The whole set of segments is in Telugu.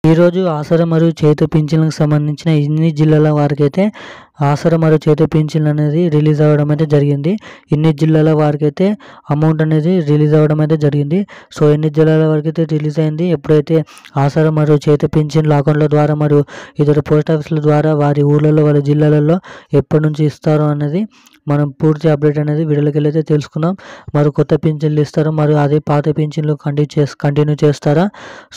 ఈరోజు ఆసరా మరియు చేతి పింఛన్లకు సంబంధించిన ఇన్ని జిల్లాల వారికైతే ఆసరా మరియు చేతి పింఛన్లు అనేది రిలీజ్ అవ్వడం అయితే జరిగింది. ఇన్ని జిల్లాల వారికైతే అమౌంట్ అనేది రిలీజ్ అవ్వడం అయితే జరిగింది. సో ఎన్ని జిల్లాల వరకైతే రిలీజ్ అయింది, ఎప్పుడైతే ఆసరా మరియు చేతి పింఛన్లు అకౌంట్ల ద్వారా మరియు ఇతర పోస్ట్ ఆఫీసుల ద్వారా వారి ఊళ్ళలో వాళ్ళ జిల్లాలలో ఎప్పటి నుంచి ఇస్తారో అనేది మనం పూర్తి అప్డేట్ అనేది వీడియోలోకి వెళ్ళైతే తెలుసుకుందాం. మరి కొత్త పింఛన్లు ఇస్తారా, మరియు అదే పాత పింఛన్లు కంటిన్యూ చేస్తారా?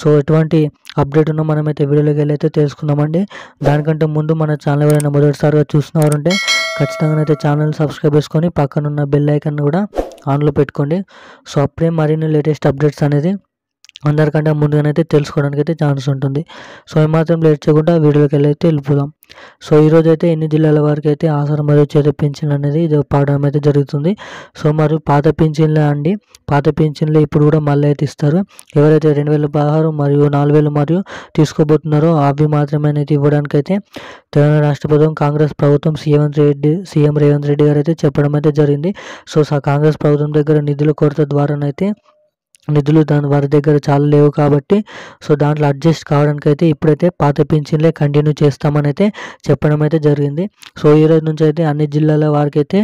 సో ఎటువంటి అప్డేట్ ఉన్నా మనమైతే వీడియోలోకి వెళ్ళైతే తెలుసుకుందామండి. దానికంటే ముందు మన ఛానల్ ఎవరైనా మొదటిసారిగా చూస్తున్నవారంటే ఖచ్చితంగా అయితే ఛానల్ సబ్స్క్రైబ్ చేసుకొని పక్కనున్న బెల్ ఐకాన్ కూడా ఆన్లో పెట్టుకోండి. సో అప్పుడే మరిన్ని లేటెస్ట్ అప్డేట్స్ అనేది అందరికంటే ముందుగానైతే తెలుసుకోవడానికి అయితే ఛాన్స్ ఉంటుంది. సో ఏమాత్రం లేట్ చేయకుండా వీడియోలోకి వెళ్ళైతే వెళ్ళిపోదాం. సో ఈరోజు అయితే ఎన్ని జిల్లాల వరకు అయితే ఆసరా మరియు చేతి పింఛన్లు అనేది ఇది పాడడం అయితే జరుగుతుంది. సో మరియు పాత పింఛన్లే అండి, పాత పింఛన్లు ఇప్పుడు కూడా మళ్ళీ అయితే ఇస్తారు. ఎవరైతే 2016 మరియు 4000 మరియు తీసుకోబోతున్నారో అవి మాత్రమే అయితే ఇవ్వడానికి అయితే తెలంగాణ రాష్ట్ర ప్రభుత్వం కాంగ్రెస్ ప్రభుత్వం సీఎం రేవంత్ రెడ్డి గారు అయితే చెప్పడం అయితే జరిగింది. సో కాంగ్రెస్ ప్రభుత్వం దగ్గర నిధుల కొరత ద్వారానైతే నిధులు వారి దగ్గర చాలా లేవు కాబట్టి సో దాంట్లో అడ్జస్ట్ కావడానికి అయితే ఇప్పుడైతే పాత పింఛన్లే కంటిన్యూ చేస్తామని అయితే చెప్పడం అయితే జరిగింది. సో ఈ రోజు నుంచి అయితే అన్ని జిల్లాల వారికి అయితే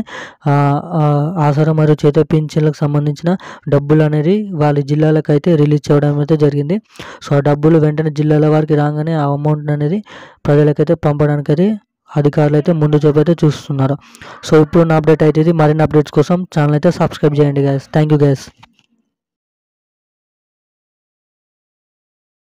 ఆసరా మరియు చేతి పింఛన్లకు సంబంధించిన డబ్బులు అనేది వాళ్ళ జిల్లాలకు అయితే రిలీజ్ చేయడం అయితే జరిగింది. సో ఆ డబ్బులు వెంటనే జిల్లాల వారికి రాగానే ఆ అమౌంట్ అనేది ప్రజలకైతే పంపడానికి అయితే అధికారులు అయితే ముందు చూపు అయితే చూస్తున్నారు. సో ఇప్పుడు నా అప్డేట్ అయితే ఇది. మరిన్ని అప్డేట్స్ కోసం ఛానల్ అయితే సబ్స్క్రైబ్ చేయండి గైస్. Thank you guys.